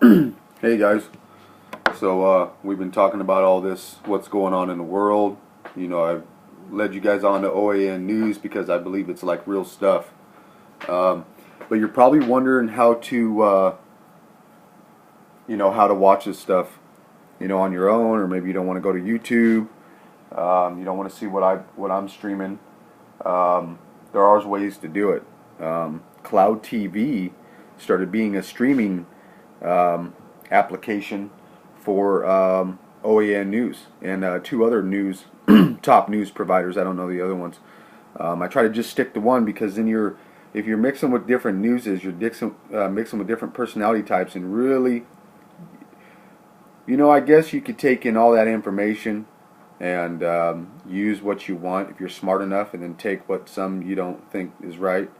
Hey guys, so we've been talking about all this, what's going on in the world. I've led you guys on to OAN News because I believe it's like real stuff. But you're probably wondering how to, how to watch this stuff, on your own, or maybe you don't want to go to YouTube. You don't want to see what I'm streaming. There are ways to do it. Cloud TV started being a streaming application for OAN News and two other news top news providers. I don't know the other ones. I try to just stick to one because if you're mixing with different newses, you're mixing with different personality types, and really, I guess you could take in all that information and use what you want if you're smart enough, and then take what some you don't think is right.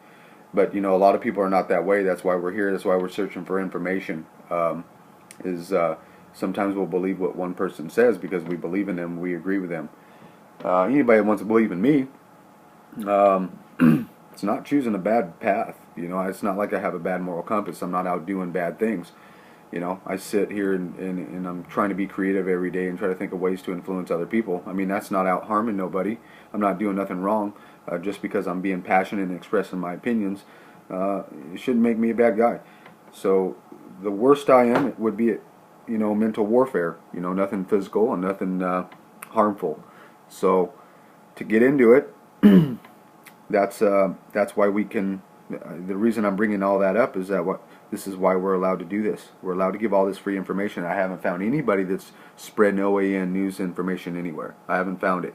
But a lot of people are not that way. That's why we're here. That's why we're searching for information. Sometimes we'll believe what one person says because we believe in them, we agree with them. Anybody that wants to believe in me, it's not choosing a bad path. It's not like I have a bad moral compass. I'm not out doing bad things. I sit here and I'm trying to be creative every day and try to think of ways to influence other people. I mean, that's not out harming nobody. I'm not doing nothing wrong. Just because I'm being passionate and expressing my opinions, it shouldn't make me a bad guy. So the worst I am would be at, mental warfare. Nothing physical and nothing harmful. So to get into it, that's why we can. The reason I'm bringing all that up is that this is why we're allowed to do this. We're allowed to give all this free information. I haven't found anybody that's spreading OAN news information anywhere. I haven't found it.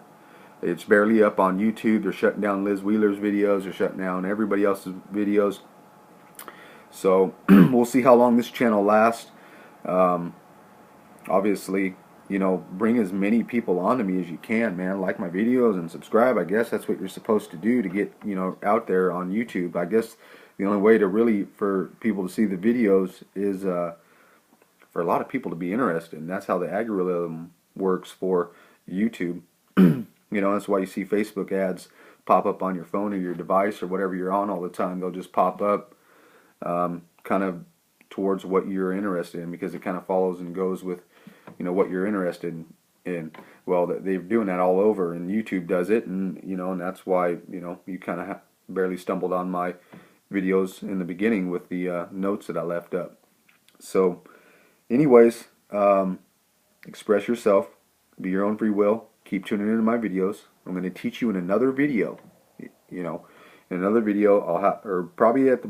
It's barely up on YouTube. They're shutting down Liz Wheeler's videos. They're shutting down everybody else's videos. So we'll see how long this channel lasts. Obviously, bring as many people onto me as you can, man. Like my videos and subscribe. I guess that's what you're supposed to do to get, out there on YouTube. I guess the only way to really, for people to see the videos is for a lot of people to be interested. And that's how the algorithm works for YouTube. That's why you see Facebook ads pop up on your phone or your device or whatever you're on all the time. They'll just pop up kind of towards what you're interested in, because it kind of follows and goes with what you're interested in. Well, they're doing that all over, and YouTube does it, and and that's why you kind of barely stumbled on my videos in the beginning with the notes that I left up. So anyways, express yourself, be your own free will. Keep tuning into my videos. I'm going to teach you in another video. In another video, I'll have, or probably at the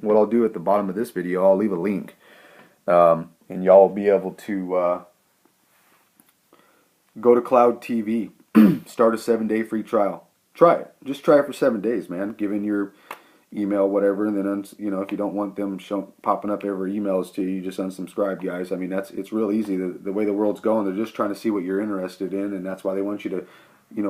what I'll do at the bottom of this video, I'll leave a link, and y'all will be able to go to Cloud TV, start a 7-day free trial. Try it. Just try it for 7 days, man. Give in your email, whatever, and then if you don't want them popping up every emails to you, you just unsubscribe, guys. I mean, it's real easy. The way the world's going, they're just trying to see what you're interested in, and that's why they want you to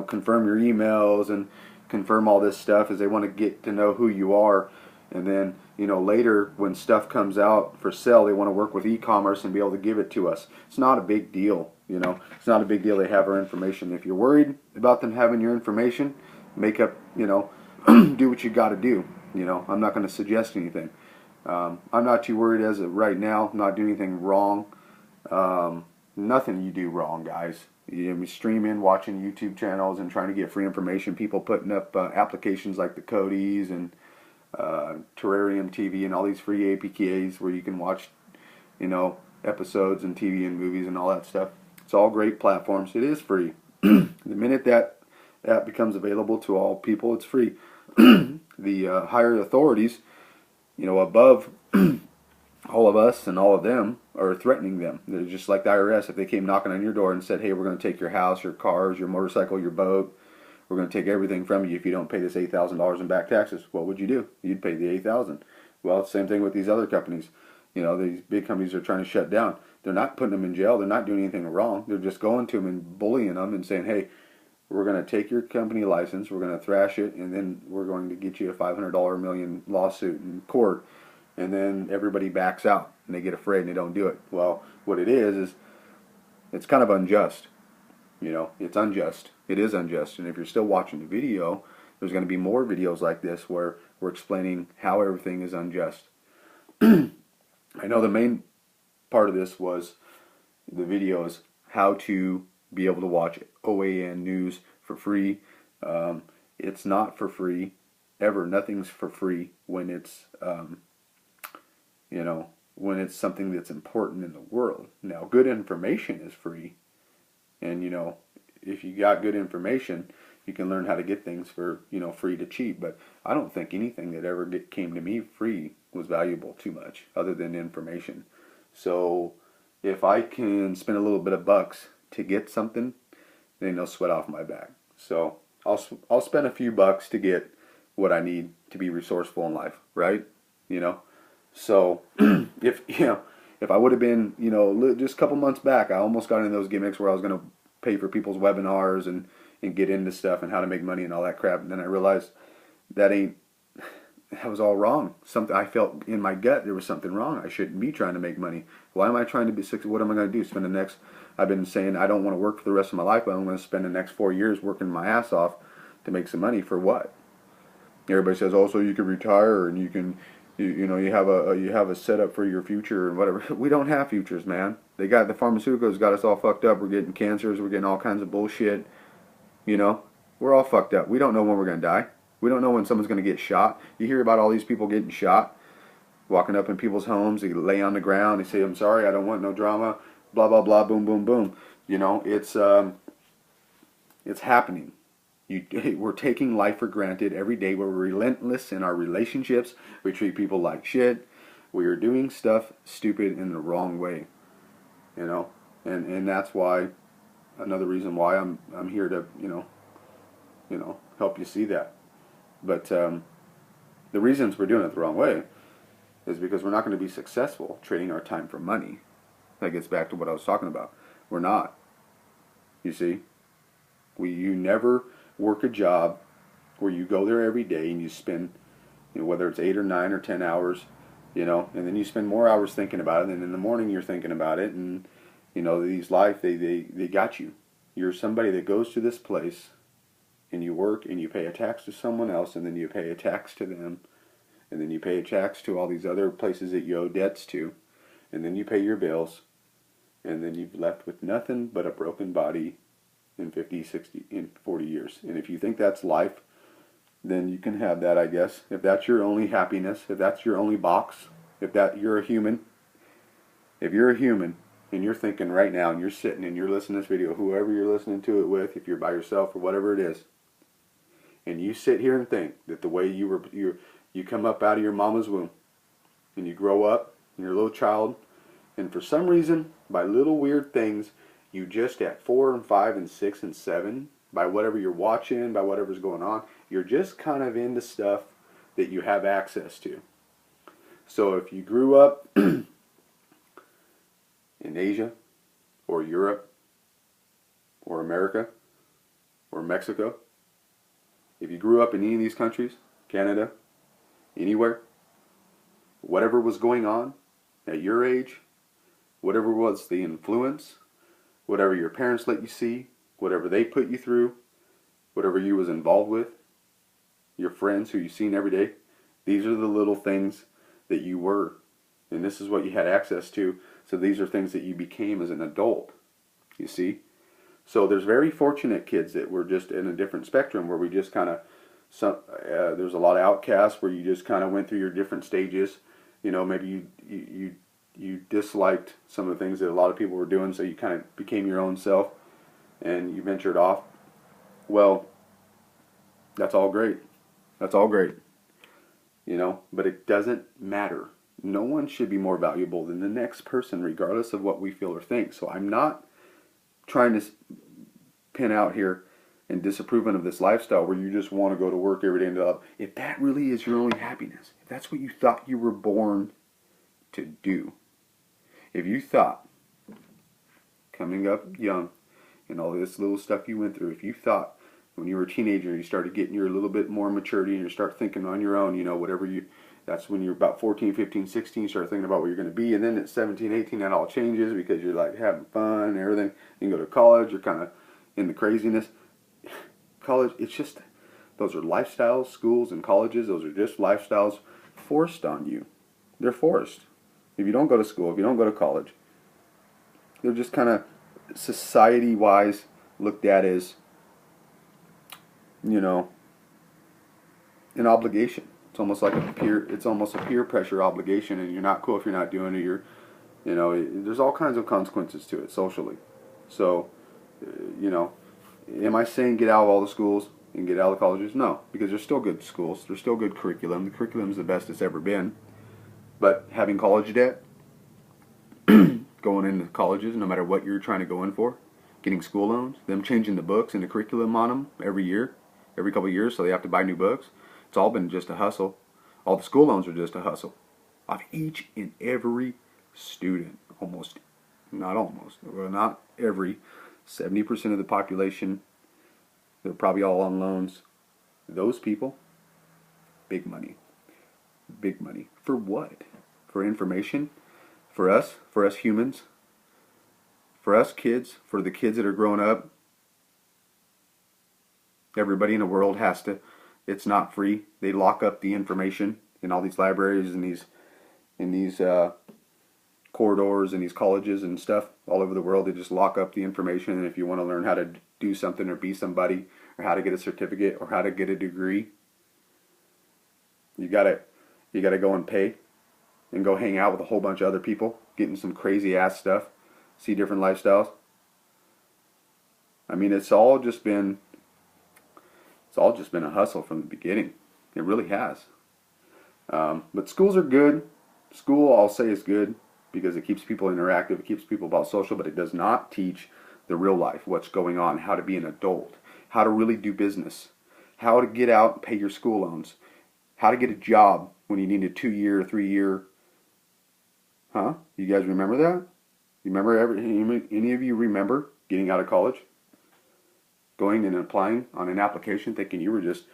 confirm your emails and confirm all this stuff, is they want to get to know who you are. And then later when stuff comes out for sale, they want to work with e-commerce and be able to give it to us. It's not a big deal. It's not a big deal they have our information. If you're worried about them having your information, make up, do what you got to do. I'm not going to suggest anything. I'm not too worried as of right now. I'm not doing anything wrong. Nothing you do wrong, guys. You streaming, watching YouTube channels, and trying to get free information. People putting up applications like the Codes and Terrarium TV and all these free APKs where you can watch, episodes and TV and movies and all that stuff. It's all great platforms. It is free. The minute that becomes available to all people, it's free. The higher authorities, above all of us and all of them, are threatening them. They're just like the IRS. If they came knocking on your door and said, hey, we're going to take your house, your cars, your motorcycle, your boat, we're going to take everything from you if you don't pay this $8,000 in back taxes, what would you do? You'd pay the $8,000. Well, same thing with these other companies. These big companies are trying to shut down. They're not putting them in jail. They're not doing anything wrong. They're just going to them and bullying them and saying, hey, we're going to take your company license, we're going to thrash it, and then we're going to get you a $500 million lawsuit in court. And then everybody backs out, and they get afraid, and they don't do it. Well, what it is it's kind of unjust. It's unjust. It is unjust. And if you're still watching the video, there's going to be more videos like this where we're explaining how everything is unjust. I know the main part of this was the videos how to be able to watch OAN news for free. It's not for free ever. Nothing's for free when it's when it's something that's important in the world. Now, good information is free, and if you got good information, you can learn how to get things for free to cheap. But I don't think anything that ever came to me free was valuable too much, other than information. So if I can spend a little bit of bucks to get something, then they'll sweat off my back. So I'll spend a few bucks to get what I need to be resourceful in life, right? So if I would have been just a couple months back, I almost got into those gimmicks where I was going to pay for people's webinars and get into stuff and how to make money and all that crap. And then I realized that was all wrong. Something I felt in my gut there was something wrong. I shouldn't be trying to make money. Why am I trying to be successful? What am I going to do? I've been saying I don't want to work for the rest of my life, but I'm going to spend the next 4 years working my ass off to make some money for what? Everybody says, oh, so you can retire and you can, you have a setup for your future and whatever. We don't have futures, man. The pharmaceuticals got us all fucked up. We're getting cancers. We're getting all kinds of bullshit. We're all fucked up. We don't know when we're going to die. We don't know when someone's going to get shot. You hear about all these people getting shot, walking up in people's homes. They lay on the ground. They say, I'm sorry, I don't want no drama. Blah, blah, blah, boom, boom, boom. It's happening. We're taking life for granted every day. We're relentless in our relationships. We treat people like shit. We are doing stuff stupid in the wrong way. And that's why, another reason why I'm here to, help you see that. But the reasons we're doing it the wrong way is because we're not going to be successful trading our time for money. That gets back to what I was talking about. We're not. You see? You never work a job where you go there every day and you spend, whether it's 8 or 9 or 10 hours, and then you spend more hours thinking about it, and in the morning you're thinking about it, and, these life, they got you. You're somebody that goes to this place, and you work, and you pay a tax to someone else, and then you pay a tax to them, and then you pay a tax to all these other places that you owe debts to, and then you pay your bills, and then you've left with nothing but a broken body in 50, 60, in 40 years. And if you think that's life, then you can have that, I guess. If that's your only happiness, if that's your only box, if you're a human, and you're thinking right now, and you're sitting and you're listening to this video, whoever you're listening to it with, if you're by yourself or whatever it is, and you sit here and think that the way you come up out of your mama's womb, and you grow up, and you're a little child, and for some reason, by little weird things, you just at 4 and 5 and 6 and 7, by whatever you're watching, by whatever's going on, you're just kind of into stuff that you have access to. So if you grew up in Asia, or Europe, or America, or Mexico, if you grew up in any of these countries, Canada, anywhere, whatever was going on at your age, whatever was the influence, whatever your parents let you see, whatever they put you through, whatever you was involved with, your friends who you've seen every day, these are the little things that you were. And this is what you had access to. So these are things that you became as an adult. You see? So there's very fortunate kids that were just in a different spectrum where we just kind of, there's a lot of outcasts where you just kind of went through your different stages. Maybe you disliked some of the things that a lot of people were doing, so you kind of became your own self and you ventured off. Well, that's all great. That's all great. But it doesn't matter. No one should be more valuable than the next person, regardless of what we feel or think. So I'm not trying to pin out here and disapproving of this lifestyle where you just want to go to work every day and if that really is your only happiness, if that's what you thought you were born to do, if you thought coming up young and all this little stuff you went through, if you thought when you were a teenager you started getting your little bit more maturity and you start thinking on your own, that's when you're about 14, 15, 16, you start thinking about what you're going to be, and then at 17, 18 that all changes because you're like having fun and everything. You can go to college, you're kind of in the craziness. College, it's just, those are lifestyles, schools and colleges, those are just lifestyles forced on you. They're forced. If you don't go to school, if you don't go to college, They're just kind of society-wise looked at as, you know, an obligation. It's almost like it's almost a peer pressure obligation, and you're not cool if you're not doing it. There's all kinds of consequences to it socially. So, you know, am I saying get out of all the schools and get out of the colleges? No, because there's still good schools. There's still good curriculum. The curriculum's the best it's ever been. But having college debt, going into colleges, no matter what you're trying to go in for, getting school loans, them changing the books and the curriculum on them every year, every couple of years, so they have to buy new books. It's all been just a hustle. All the school loans are just a hustle of each and every student. Not every, 70% of the population, they're probably all on loans. Those people, big money. Big money. For what? For information? For us humans? For us kids? For the kids that are growing up? Everybody in the world has to, it's not free. They lock up the information in all these libraries and these corridors and these colleges and stuff all over the world. They just lock up the information, and if you want to learn how to do something or be somebody or how to get a certificate or how to get a degree, you gotta go and pay and go hang out with a whole bunch of other people, getting some crazy ass stuff, see different lifestyles. I mean, it's all just been a hustle from the beginning. It really has. But schools are good. School, I'll say, is good because it keeps people interactive. It keeps people about social, but it does not teach the real life, what's going on, how to be an adult, how to really do business, how to get out and pay your school loans, how to get a job when you need a 2-year, 3-year. Huh? You guys remember that? You remember any of you remember getting out of college? Going and applying on an application thinking you were just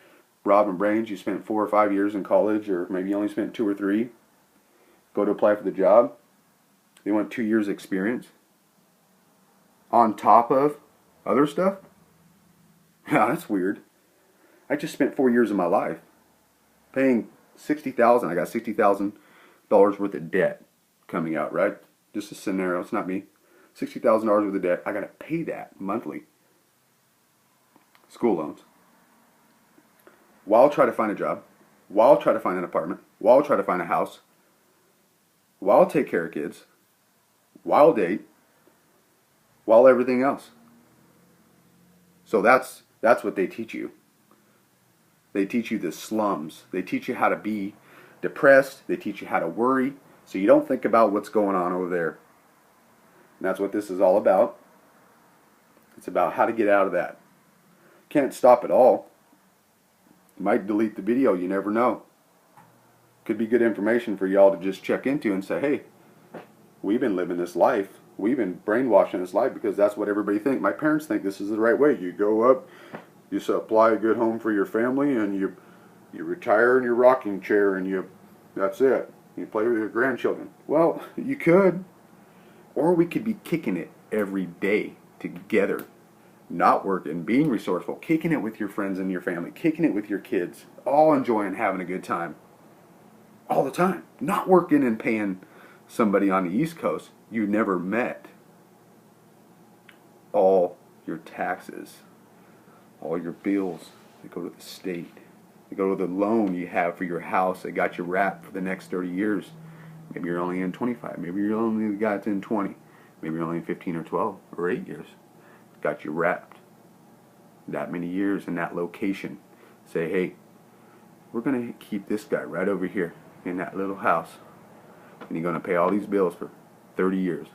robbing brains. You spent 4 or 5 years in college, or maybe you only spent 2 or 3. Go to apply for the job. They want 2 years experience on top of other stuff. Yeah, that's weird. I just spent 4 years of my life paying $60,000. I got $60,000 worth of debt coming out, right? Just a scenario. It's not me. $60,000 worth of debt. I got to pay that monthly. School loans. While try to find a job, while try to find an apartment, while try to find a house, while take care of kids, while date, while everything else. So that's what they teach you. They teach you the slums. They teach you how to be depressed. They teach you how to worry, so you don't think about what's going on over there. And that's what this is all about. It's about how to get out of that. Can't stop it all. You might delete the video, you never know. Could be good information for y'all to just check into and say, hey, we've been living this life. We've been brainwashing this life because that's what everybody thinks. My parents think this is the right way. You go up, you supply a good home for your family, and you retire in your rocking chair, and that's it. You play with your grandchildren. Well, you could. Or we could be kicking it every day together. Not working, being resourceful, kicking it with your friends and your family, kicking it with your kids, all enjoying having a good time. All the time. Not working and paying somebody on the East Coast you never met all your taxes, all your bills that go to the state. They go to the loan you have for your house that got you wrapped for the next 30 years. Maybe you're only in 25. Maybe you're only got in 20. Maybe you're only in 15 or 12 or 8 years. Got you wrapped that many years in that location. Say, hey, we're going to keep this guy right over here in that little house, and you're going to pay all these bills for 30 years.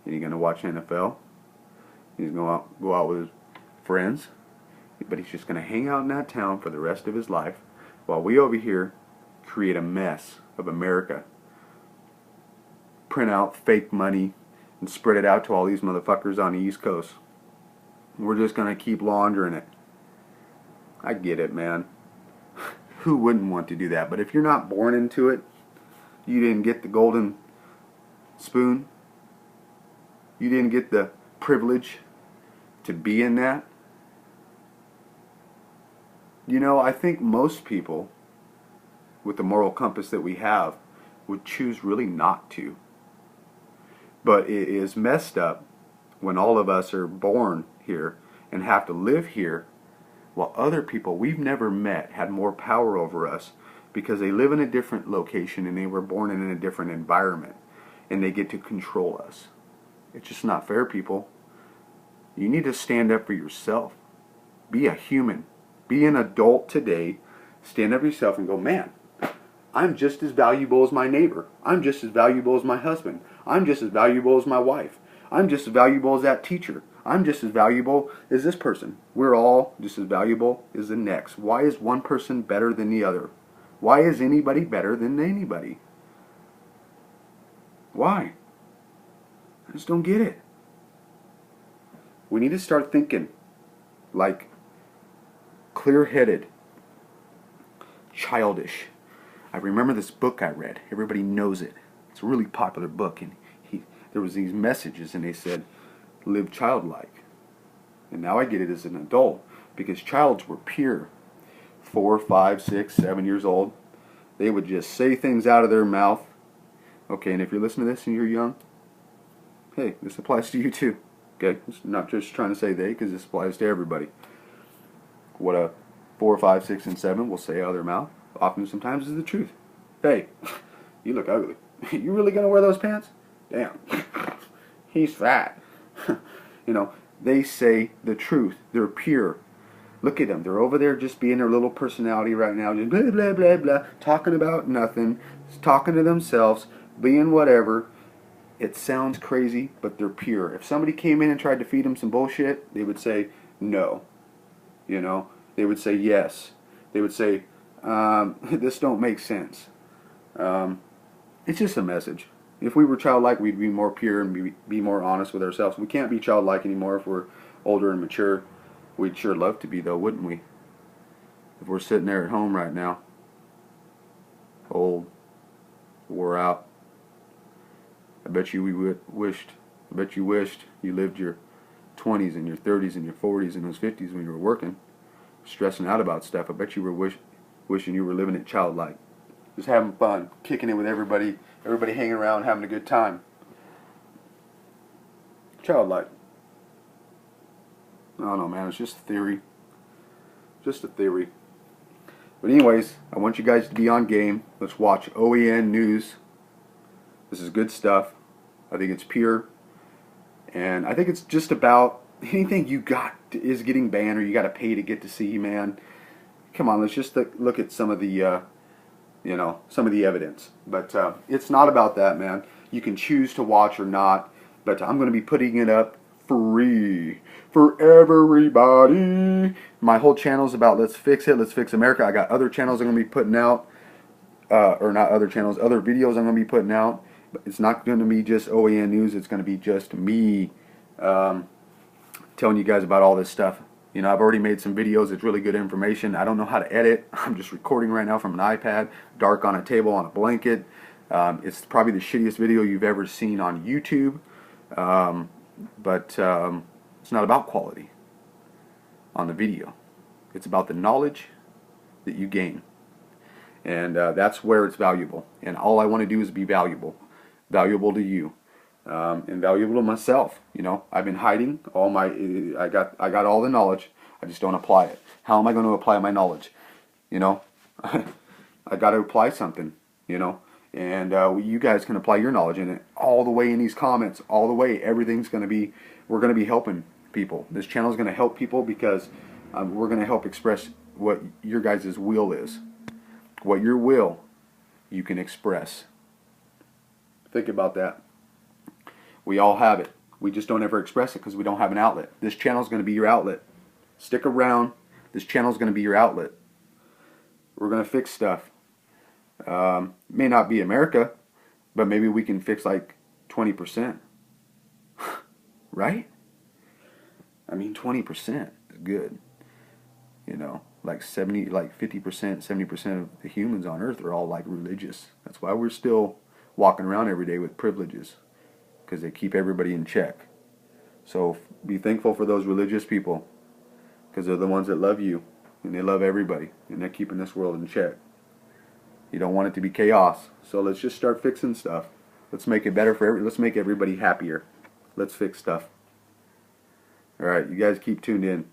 And you're going to watch NFL. He's going to go out with his friends, but he's just going to hang out in that town for the rest of his life while we over here create a mess of America. Print out fake money and spread it out to all these motherfuckers on the East Coast. We're just going to keep laundering it. I get it, man. Who wouldn't want to do that? But if you're not born into it, you didn't get the golden spoon, you didn't get the privilege to be in that. You know, I think most people with the moral compass that we have would choose really not to. But it is messed up when all of us are born here and have to live here while other people we've never met had more power over us because they live in a different location and they were born in a different environment and they get to control us. It's just not fair, people. You need to stand up for yourself. Be a human. Be an adult today. Stand up for yourself and go, man, I'm just as valuable as my neighbor. I'm just as valuable as my husband. I'm just as valuable as my wife. I'm just as valuable as that teacher. I'm just as valuable as this person. We're all just as valuable as the next. Why is one person better than the other? Why is anybody better than anybody? Why? I just don't get it. We need to start thinking like clear-headed, childish. I remember this book I read. Everybody knows it. It's a really popular book, and there was these messages, and they said, live childlike. And now I get it as an adult, because childs were pure. 4, 5, 6, 7 years old. They would just say things out of their mouth. Okay, and if you're listening to this and you're young, hey, this applies to you too. Okay, it's not just trying to say they, because this applies to everybody. What a 4, 5, 6, and 7 will say out of their mouth, often sometimes is the truth. Hey, you look ugly. You really gonna wear those pants? Damn, he's fat. You know, they say the truth. They're pure. Look at them. They're over there just being their little personality right now, just blah, blah, blah, blah, talking about nothing, talking to themselves, being whatever. It sounds crazy, but they're pure. If somebody came in and tried to feed them some bullshit, they would say no. You know, they would say yes. They would say, this don't make sense. It's just a message. If we were childlike, we'd be more pure and be more honest with ourselves. We can't be childlike anymore if we're older and mature. We'd sure love to be, though, wouldn't we? If we're sitting there at home right now, old, wore out, I bet you wished you lived your 20s and your 30s and your 40s and those 50s when you were working, stressing out about stuff. I bet you were wishing you were living it childlike. Just having fun, kicking it with everybody hanging around, having a good time. Childlike. I don't know, man. It's just a theory. Just a theory. But anyways, I want you guys to be on game. Let's watch OAN News. This is good stuff. I think it's pure. And I think it's just about anything you got is getting banned or you got to pay to get to see, man. Come on, let's just look at some of the some of the evidence. But it's not about that, man. You can choose to watch or not, but I'm going to be putting it up free for everybody. My whole channel is about Let's Fix It, Let's Fix America. I got other channels I'm going to be putting out, or not other channels, other videos I'm going to be putting out. But it's not going to be just OAN News. It's going to be just me telling you guys about all this stuff. You know, I've already made some videos. It's really good information. I don't know how to edit. I'm just recording right now from an iPad, dark on a table on a blanket. It's probably the shittiest video you've ever seen on YouTube. But it's not about quality on the video. It's about the knowledge that you gain. And that's where it's valuable. And all I want to do is be valuable. Valuable to you. And valuable to myself. You know, I've been hiding all my, I got all the knowledge. I just don't apply it. How am I going to apply my knowledge? You know, I got to apply something, you know. And you guys can apply your knowledge in it all the way in these comments, all the way. Everything's going to be, we're going to be helping people. This channel is going to help people because we're going to help express what your guys' will is. What your will, you can express. Think about that. We all have it. We just don't ever express it because we don't have an outlet. This channel is going to be your outlet. Stick around. This channel is going to be your outlet. We're going to fix stuff. May not be America, but maybe we can fix like 20%. Right? I mean, 20% is good. You know, like 50%, 70% of the humans on Earth are all like religious. That's why we're still walking around every day with privileges, because they keep everybody in check. So be thankful for those religious people, because they're the ones that love you, and they love everybody, and they're keeping this world in check. You don't want it to be chaos, so let's just start fixing stuff. Let's make it better for let's make everybody happier. Let's fix stuff. All right, you guys keep tuned in.